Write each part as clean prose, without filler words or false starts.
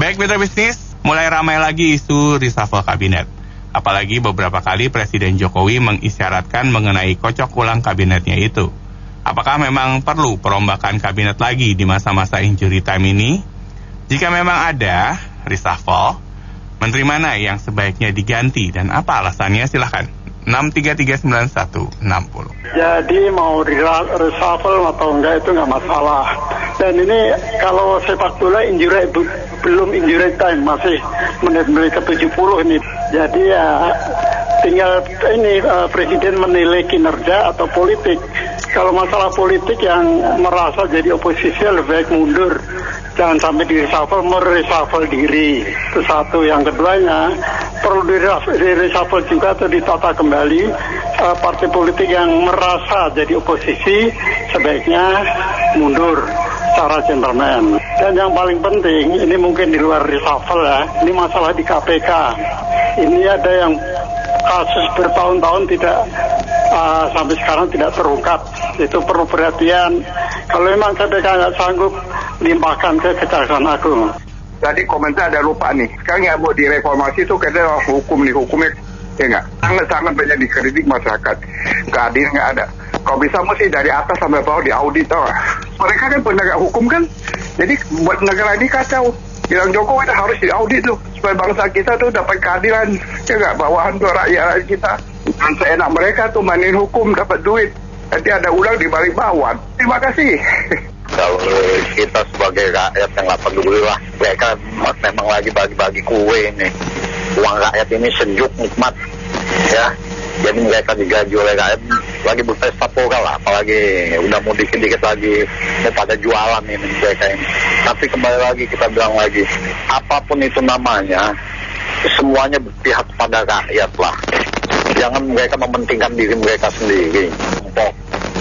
Baik mitra bisnis, mulai ramai lagi isu reshuffle kabinet. Apalagi beberapa kali Presiden Jokowi mengisyaratkan mengenai kocok ulang kabinetnya itu. Apakah memang perlu perombakan kabinet lagi di masa-masa injury time ini? Jika memang ada reshuffle, menteri mana yang sebaiknya diganti dan apa alasannya? Silahkan 6339160. Jadi mau reshuffle atau enggak itu enggak masalah. Dan ini kalau sepak bola belum injury time, masih menit-menit ke-70 ini. Jadi ya tinggal ini presiden menilai kinerja atau politik. Kalau masalah politik yang merasa jadi oposisi lebih baik mundur. Jangan sampai mereshuffle diri. Itu satu. Yang keduanya, perlu direshuffle juga atau ditata kembali partai politik yang merasa jadi oposisi sebaiknya mundur secara gentleman. Dan yang paling penting, ini mungkin di luar reshuffle ya, ini masalah di KPK. Ini ada yang kasus bertahun-tahun sampai sekarang tidak terungkap. Itu perlu perhatian. Kalau memang KPK nggak sanggup, limpahkan ke Kejaksaan Agung. Tadi komentar ada lupa nih. Sekarang yang mau direformasi itu katanya hukum nih, hukumnya ya nggak? Sangat-sangat banyak dikritik masyarakat. Keadilan nggak ada. Kalau bisa mesti dari atas sampai bawah diaudit, tau gak? Mereka kan penegak hukum kan. Jadi buat negara ini kacau. Bilang Jokowi harus diaudit tuh supaya bangsa kita tuh dapat keadilan. Ya nggak? Bawahan tuh rakyat kita. Dan seenak mereka tuh mainin hukum dapat duit. Nanti ada ulang di balik bawah. Terima kasih. Kalau kita sebagai rakyat yang nggak peduli lah, mereka memang lagi bagi-bagi kue ini. Uang rakyat ini sejuk nikmat, ya. Jadi mereka digaji oleh rakyat lagi berpesta pora lah, apalagi udah mau dikit-dikit lagi mau pada jualan ini mereka ini. Tapi kembali lagi kita bilang lagi, apapun itu namanya, semuanya berpihak pada rakyat lah. Jangan mereka mementingkan diri mereka sendiri, kelompok,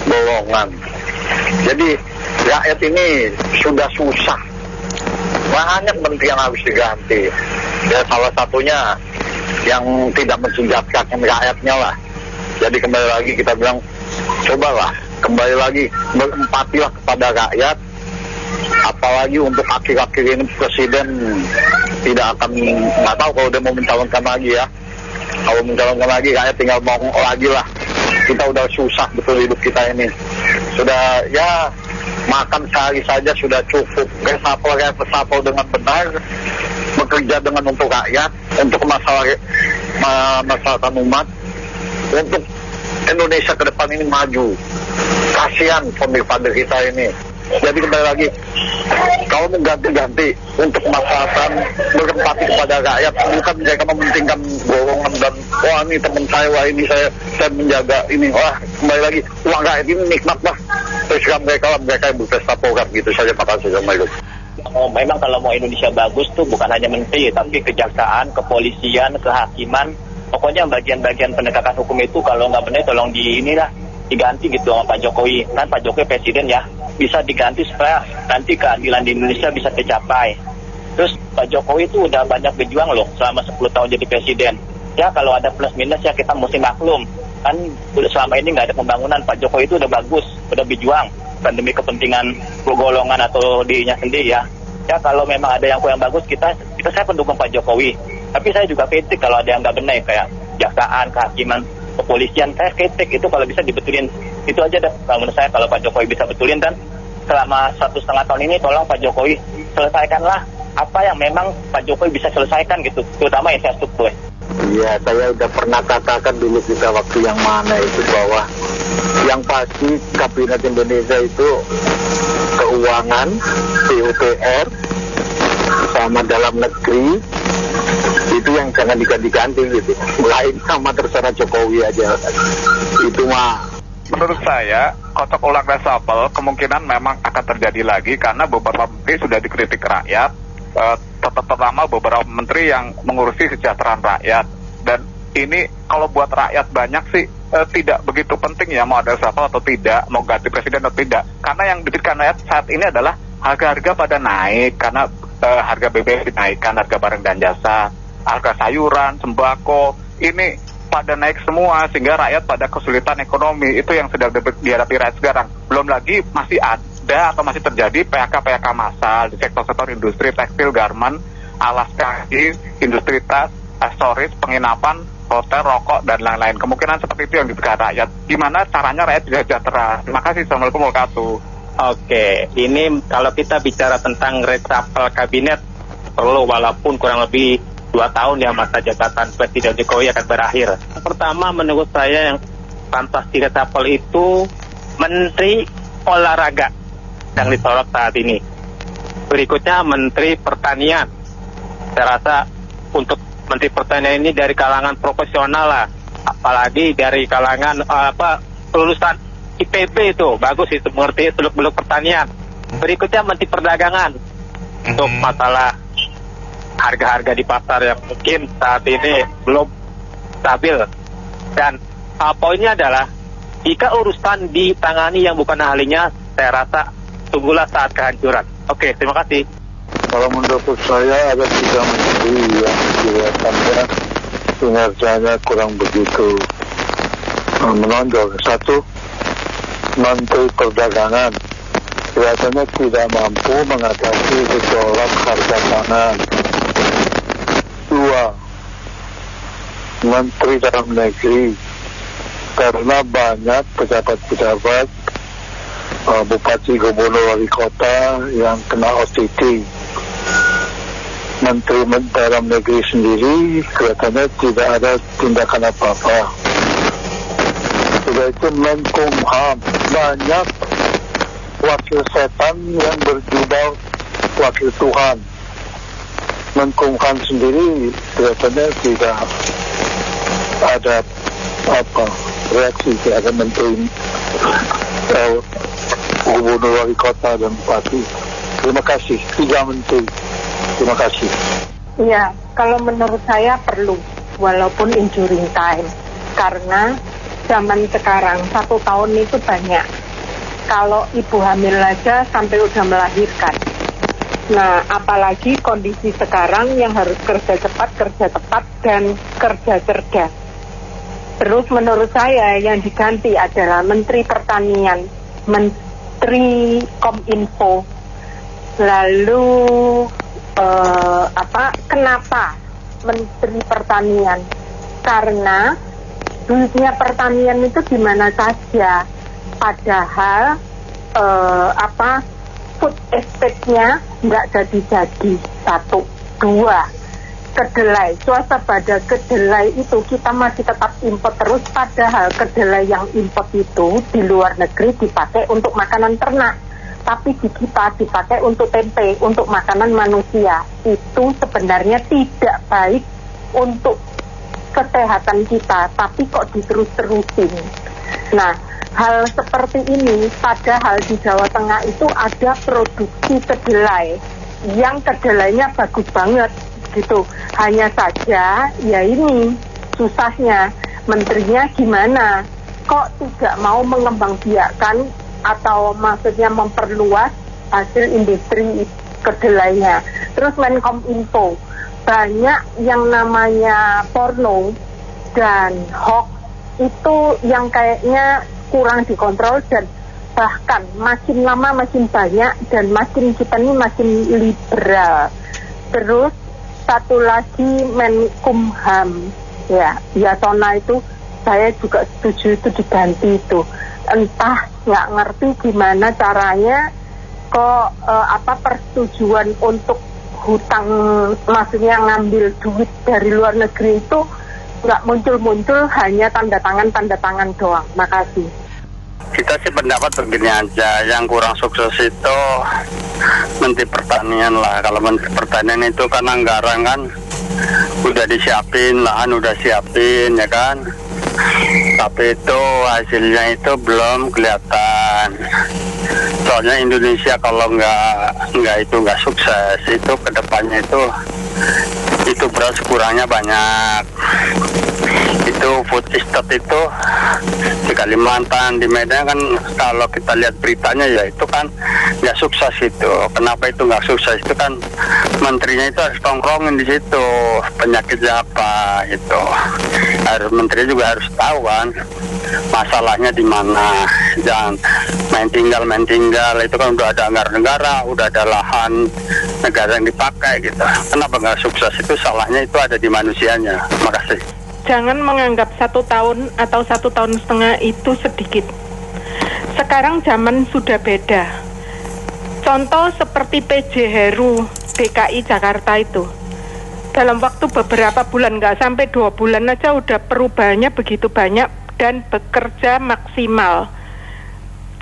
golongan. Jadi rakyat ini sudah susah, banyak menteri yang harus diganti. Ya salah satunya yang tidak mensejahterakan rakyatnya lah. Jadi kembali lagi kita bilang, cobalah kembali lagi berempatilah kepada rakyat. Apalagi untuk akhir-akhir ini presiden tidak akan, nggak tahu kalau dia mau mencalonkan lagi ya. Kalau mencalonkan lagi rakyat tinggal mau lagi lah. Kita udah susah betul hidup kita ini. Sudah ya makan sehari saja sudah cukup. Reshuffle dengan benar, bekerja dengan untuk rakyat, untuk masyarakat umat, untuk Indonesia ke depan ini maju. Kasihan pemir-pemir kita ini. Jadi kembali lagi, kalau mau ganti-ganti untuk masyarakat, berempati kepada rakyat, bukan mereka mementingkan golongan dan wah ini teman saya, wah ini saya menjaga ini, wah kembali lagi uang rakyat ini nikmat lah. Terus mereka yang berpesta pora gitu saja. Makasih. Assalamualaikum. Memang kalau mau Indonesia bagus tuh bukan hanya menteri, tapi kejaksaan, kepolisian, kehakiman, pokoknya bagian-bagian penegakan hukum itu kalau nggak benar tolong diganti gitu sama Pak Jokowi. Kan Pak Jokowi presiden ya, bisa diganti supaya nanti keadilan di Indonesia bisa tercapai. Terus Pak Jokowi itu udah banyak berjuang loh selama 10 tahun jadi presiden. Ya kalau ada plus minus ya kita mesti maklum. Kan selama ini nggak ada pembangunan, Pak Jokowi itu udah bagus, udah berjuang, bukan demi kepentingan golongan atau dirinya sendiri ya. Ya kalau memang ada yang kurang bagus, saya pendukung Pak Jokowi. Tapi saya juga kritik kalau ada yang nggak benar kayak jaksaan, kehakiman, kepolisian. Saya kritik itu kalau bisa dibetulin. Itu aja dah menurut saya kalau Pak Jokowi bisa betulin. Dan selama 1,5 tahun ini tolong Pak Jokowi selesaikanlah apa yang memang Pak Jokowi bisa selesaikan gitu, terutama infrastruktur. Iya, saya udah pernah katakan dulu kita waktu yang mana itu bahwa yang pasti kabinet Indonesia itu keuangan, PUPR, sama dalam negeri itu yang jangan diganti-ganti gitu. Lain sama terserah Jokowi aja. Itu mah. Menurut saya, kocok ulang reshuffle kemungkinan memang akan terjadi lagi karena beberapa menteri sudah dikritik rakyat, terutama beberapa menteri yang mengurusi kesejahteraan rakyat. Dan ini kalau buat rakyat banyak sih tidak begitu penting ya mau ada reshuffle atau tidak, mau ganti presiden atau tidak. Karena yang dipikirkan rakyat saat ini adalah harga-harga pada naik karena harga BBM dinaikkan, harga barang dan jasa, harga sayuran, sembako, ini pada naik semua sehingga rakyat pada kesulitan ekonomi. Itu yang sedang dihadapi rakyat sekarang. Belum lagi masih ada atau masih terjadi PHK-PHK massal di sektor-sektor industri, tekstil, garmen, alas kaki, industri tas, aksesoris, penginapan, hotel, rokok, dan lain-lain. Kemungkinan seperti itu yang diberikan rakyat. Gimana caranya rakyat bisa sejahtera? Terima kasih. Assalamualaikum warahmatullahi wabarakatuh. Oke, ini kalau kita bicara tentang reshuffle kabinet, perlu walaupun kurang lebih 2 tahun ya masa jabatan Presiden Jokowi akan berakhir. Pertama, menurut saya yang pantas di reshuffle itu Menteri Olahraga yang disorot saat ini. Berikutnya Menteri Pertanian. Saya rasa untuk Menteri Pertanian ini dari kalangan profesional lah, apalagi dari kalangan lulusan IPB itu bagus itu mengerti seluk-beluk pertanian. Berikutnya Menteri Perdagangan untuk masalah harga-harga di pasar yang mungkin saat ini belum stabil. Dan poinnya adalah jika urusan ditangani yang bukan ahlinya, saya rasa tunggulah saat kehancuran. Oke, terima kasih. Kalau menurut saya ada 3 menteri yang kelihatannya kinerjanya kurang begitu menonjol. 1, Menteri Perdagangan kelihatannya tidak mampu mengatasi gejolak harga pangan. 2, Menteri Dalam Negeri, karena banyak pejabat-pejabat bupati, gubernur, wali kota yang kena OTT. Menteri Dalam Negeri sendiri kelihatannya tidak ada tindakan apa-apa. Sudah itu Menkumham, banyak wakil setan yang berjubah wakil Tuhan. Menkumham sendiri kelihatannya tidak ada reaksi, tidak ada menteri gubernur, wali kota, dan bupati. Terima kasih, 3 menteri. Terima kasih. Ya, kalau menurut saya perlu, walaupun enduring time. Karena zaman sekarang 1 tahun itu banyak. Kalau ibu hamil aja sampai udah melahirkan. Nah, apalagi kondisi sekarang yang harus kerja cepat, dan kerja cerdas. Terus menurut saya yang diganti adalah Menteri Pertanian, Menteri Kominfo. Lalu kenapa Menteri Pertanian? Karena duitnya pertanian itu gimana saja. Padahal food estate-nya nggak jadi. 1, 2, kedelai, swasembada kedelai itu kita masih tetap impor terus, padahal kedelai yang impor itu di luar negeri dipakai untuk makanan ternak, tapi di kita dipakai untuk tempe, untuk makanan manusia. Itu sebenarnya tidak baik untuk kesehatan kita, tapi kok diterus-terusin. Nah, hal seperti ini, padahal di Jawa Tengah itu ada produksi kedelai, yang kedelainya bagus banget gitu. Hanya saja ya ini susahnya menterinya gimana, kok tidak mau mengembangbiakkan atau maksudnya memperluas hasil industri kedelainya. Terus Menkominfo, banyak yang namanya porno dan hoax itu yang kayaknya kurang dikontrol, dan bahkan makin lama makin banyak, dan makin kita ini makin liberal. Terus satu lagi Menkumham, ya Yasona itu saya juga setuju itu diganti itu. Entah nggak ngerti gimana caranya kok persetujuan untuk hutang, maksudnya ngambil duit dari luar negeri itu nggak muncul-muncul, hanya tanda tangan doang. Makasih. Kita sih pendapat begini aja, yang kurang sukses itu Menteri Pertanian lah. Kalau Menteri Pertanian itu kan anggaran kan udah disiapin, lahan udah siapin ya kan, tapi itu hasilnya itu belum kelihatan. Soalnya Indonesia kalau nggak sukses, itu kedepannya itu beras kurangnya banyak. Itu food estate itu di Kalimantan, di Medan kan kalau kita lihat beritanya ya itu kan nggak sukses itu. Kenapa itu nggak sukses? Itu kan menterinya itu harus tongkrongin di situ penyakitnya apa itu. Menteri juga harus tahu kan masalahnya di mana. Jangan main tinggal itu kan udah ada anggaran negara, udah ada lahan negara yang dipakai gitu. Kenapa nggak sukses itu salahnya itu ada di manusianya. Makasih. Jangan menganggap 1 tahun atau 1,5 tahun itu sedikit. Sekarang zaman sudah beda. Contoh seperti PJ Heru DKI Jakarta itu. Dalam waktu beberapa bulan, nggak sampai 2 bulan aja udah perubahannya begitu banyak dan bekerja maksimal.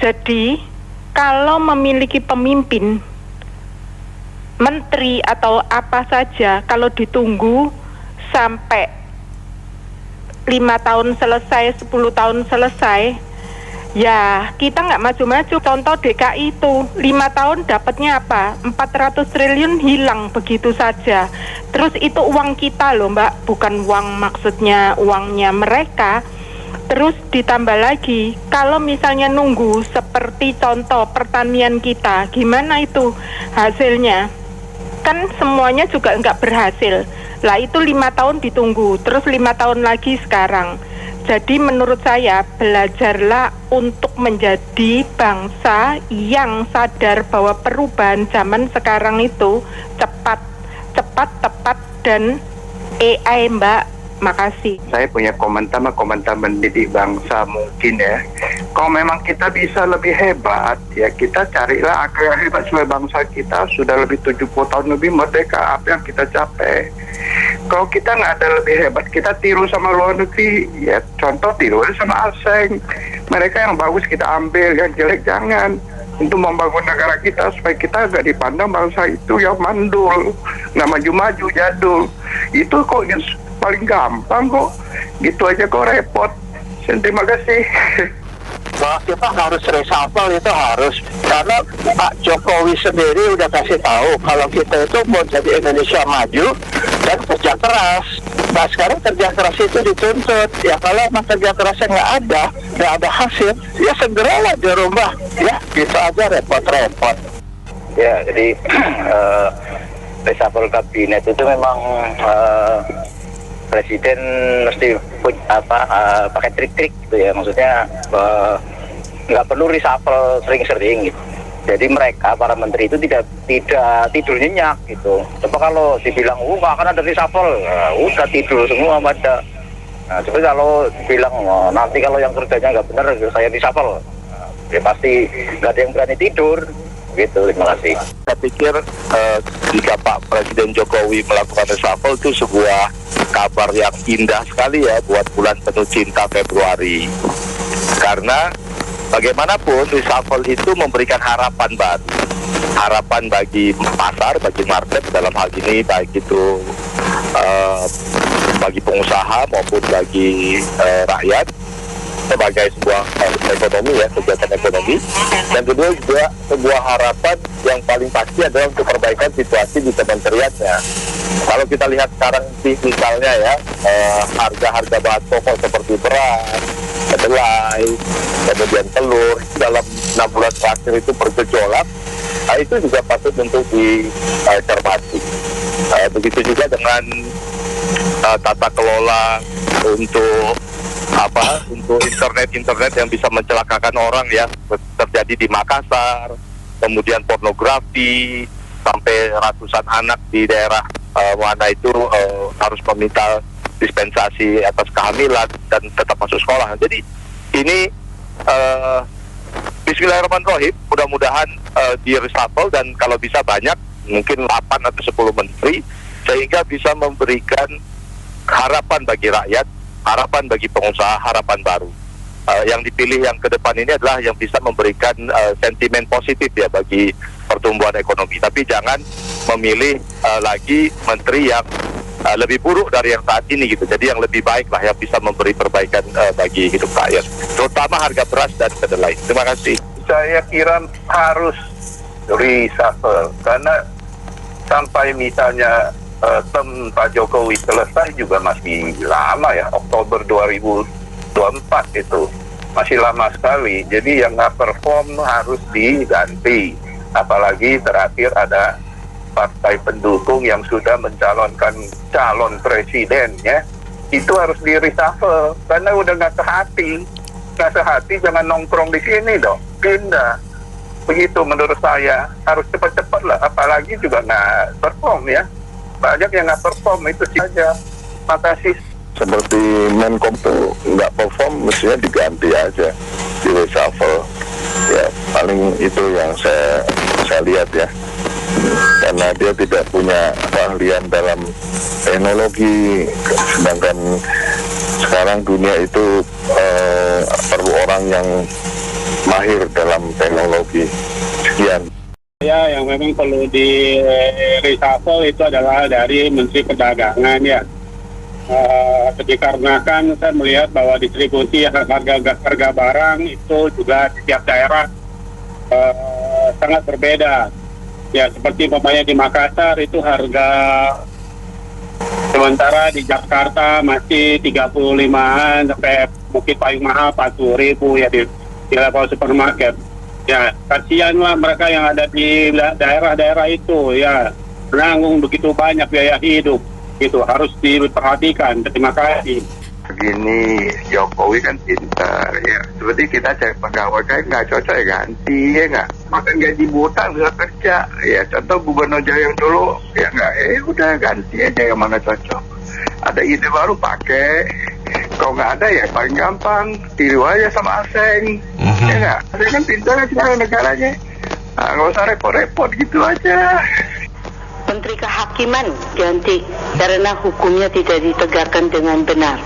Jadi, kalau memiliki pemimpin, menteri atau apa saja, kalau ditunggu sampai 5 tahun selesai, 10 tahun selesai, ya kita nggak maju-maju. Contoh DKI itu 5 tahun dapatnya apa? 400 triliun hilang begitu saja. Terus itu uang kita loh Mbak, bukan uang, maksudnya uangnya mereka. Terus ditambah lagi, kalau misalnya nunggu seperti contoh pertanian kita, gimana itu hasilnya? Kan semuanya juga nggak berhasil. Lah itu 5 tahun ditunggu, terus 5 tahun lagi sekarang. Jadi menurut saya, belajarlah untuk menjadi bangsa yang sadar bahwa perubahan zaman sekarang itu cepat, tepat, dan AI Mbak. Makasih. Saya punya komentar mendidik bangsa mungkin ya. Kalau memang kita bisa lebih hebat, ya kita carilah akar yang hebat sebagai bangsa kita. Sudah lebih 70 tahun lebih merdeka, apa yang kita capai. Kalau kita nggak ada lebih hebat, kita tiru sama luar negeri. Ya contoh tiru sama asing. Mereka yang bagus kita ambil, yang jelek jangan. Untuk membangun negara kita supaya kita nggak dipandang bangsa itu yang mandul, nggak maju-maju, jadul. Itu kok paling gampang kok, gitu aja kok repot. Terima kasih. Bahwa kita harus reshuffle itu harus, karena Pak Jokowi sendiri udah kasih tahu kalau kita itu mau jadi Indonesia maju dan kerja keras. Nah sekarang kerja keras itu dituntut. Ya kalau emang kerja kerasnya nggak ada hasil, ya segeralah dirubah. Ya gitu aja, repot-repot. Ya jadi reshuffle kabinet itu memang presiden mesti pakai trik-trik gitu ya, maksudnya nggak perlu reshuffle sering-sering gitu. Jadi mereka para menteri itu tidak tidur nyenyak gitu. Coba kalau dibilang nggak akan ada reshuffle, udah tidur semua pada. Nah, coba kalau dibilang nanti kalau yang kerjanya nggak benar saya reshuffle, ya pasti nggak ada yang berani tidur. Gitu, terima kasih. Saya pikir jika Pak Presiden Jokowi melakukan reshuffle itu sebuah kabar yang indah sekali ya buat bulan penuh cinta Februari. Karena bagaimanapun reshuffle itu memberikan harapan baru. Harapan bagi pasar, bagi market dalam hal ini, baik itu bagi pengusaha maupun bagi rakyat, sebagai sebuah ekonomi ya, kegiatan ekonomi. Dan kedua juga sebuah harapan yang paling pasti adalah untuk perbaikan situasi di kementeriannya. Kalau kita lihat sekarang misalnya ya, harga-harga bahan pokok seperti beras, kedelai, kemudian telur, dalam 6 bulan terakhir itu bergejolak. Nah, itu juga patut untuk dicermati. Begitu juga dengan tata kelola untuk internet yang bisa mencelakakan orang ya, terjadi di Makassar, kemudian pornografi, sampai ratusan anak di daerah mana itu harus meminta dispensasi atas kehamilan dan tetap masuk sekolah. Jadi ini Bismillahirrahmanirrahim, mudah-mudahan di reshuffle dan kalau bisa banyak, mungkin 8 atau 10 menteri, sehingga bisa memberikan harapan bagi rakyat, harapan bagi pengusaha, harapan baru. Yang dipilih yang ke depan ini adalah yang bisa memberikan sentimen positif ya bagi pertumbuhan ekonomi. Tapi jangan memilih lagi menteri yang lebih buruk dari yang saat ini gitu. Jadi yang lebih baik lah yang bisa memberi perbaikan bagi hidup rakyat, terutama harga beras dan kedelai. Terima kasih. Saya kira harus reshuffle karena sampai misalnya term Pak Jokowi selesai juga masih lama ya, Oktober 2024 itu masih lama sekali. Jadi yang nggak perform harus diganti, apalagi terakhir ada partai pendukung yang sudah mencalonkan calon presiden ya, itu harus di reshuffle karena udah nggak sehati jangan nongkrong di sini dong, pindah. Begitu menurut saya, harus cepat-cepat dapat lah, apalagi juga nggak perform ya. Banyak yang nggak perform, itu saja. Makasih. Seperti Menkom tuh nggak perform, mestinya diganti aja, di reshuffle. Ya paling itu yang saya lihat ya, karena dia tidak punya keahlian dalam teknologi, sedangkan sekarang dunia itu perlu orang yang mahir dalam teknologi. Sekian. Ya, yang memang perlu di reshuffle itu adalah dari Menteri Perdagangan ya. Dikarenakan saya melihat bahwa distribusi harga barang itu juga di setiap daerah sangat berbeda. Ya, seperti umpamanya di Makassar itu harga, sementara di Jakarta masih 35-an sampai mungkin paling mahal 40.000 ya di level supermarket. Ya, kasihanlah mereka yang ada di daerah-daerah itu ya, menanggung begitu banyak biaya hidup. Itu harus diperhatikan. Terima kasih. Begini, Jokowi kan pintar ya. Seperti kita cari pegawai kan nggak cocok ya ganti ya nggak. Makan gaji buta nggak kerja ya. Contoh Gubernur Jawa yang dulu ya nggak. Udah ganti aja yang mana cocok. Ada ide baru pakai. Kalau nggak ada ya paling gampang tiru aja sama asing. Ya nggak. Asing kan pintar sekarang negaranya. Nggak usah repot-repot gitu aja. Menteri Kehakiman ganti karena hukumnya tidak ditegakkan dengan benar,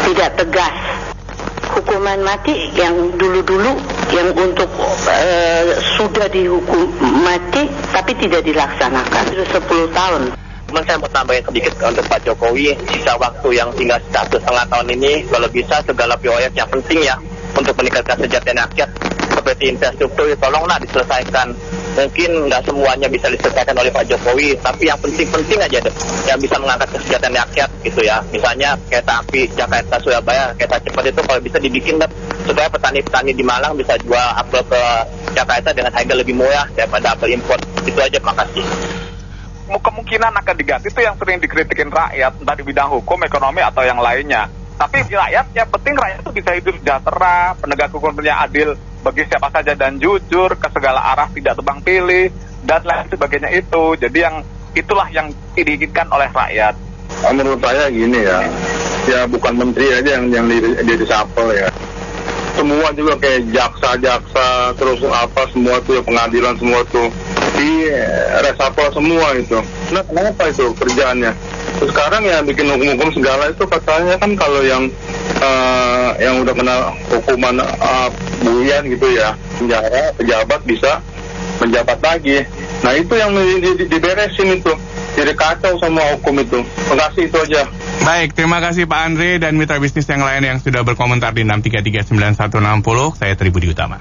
tidak tegas. Hukuman mati yang dulu-dulu yang untuk sudah dihukum mati tapi tidak dilaksanakan sudah 10 tahun. Cuman saya mau tambahin sedikit untuk Pak Jokowi, sisa waktu yang tinggal 1,5 tahun ini, kalau bisa segala proyek yang penting ya untuk meningkatkan kesejahteraan rakyat seperti infrastruktur, tolonglah diselesaikan. Mungkin nggak semuanya bisa diselesaikan oleh Pak Jokowi, tapi yang penting-penting aja deh, yang bisa mengangkat kesejahteraan rakyat gitu ya. Misalnya kereta api Jakarta Surabaya, kereta cepat itu kalau bisa dibikin supaya petani-petani di Malang bisa jual apel ke Jakarta dengan harga lebih murah daripada apel impor. Itu aja, makasih. Kemungkinan akan diganti itu yang sering dikritikin rakyat, entah di bidang hukum, ekonomi, atau yang lainnya. Tapi rakyat, yang penting rakyat itu bisa hidup sejahtera, penegak hukumnya adil bagi siapa saja dan jujur, ke segala arah, tidak tebang pilih, dan lain sebagainya itu. Jadi itulah yang diinginkan oleh rakyat. Menurut saya gini ya bukan menteri aja yang di reshuffle ya. Semua juga kayak jaksa, terus apa semua tuh ya, pengadilan semua tuh di reshuffle semua itu. Nah, kenapa itu kerjaannya? Terus sekarang ya bikin hukum-hukum segala itu katanya kan kalau yang udah kena hukuman bulian gitu ya, penjara, pejabat bisa menjabat lagi. Nah itu yang diberesin itu. Jadi kacau sama hukum itu. Terima kasih, itu aja. Baik, terima kasih Pak Andre dan mitra bisnis yang lain yang sudah berkomentar di 6339160. Saya Tribudi Utama.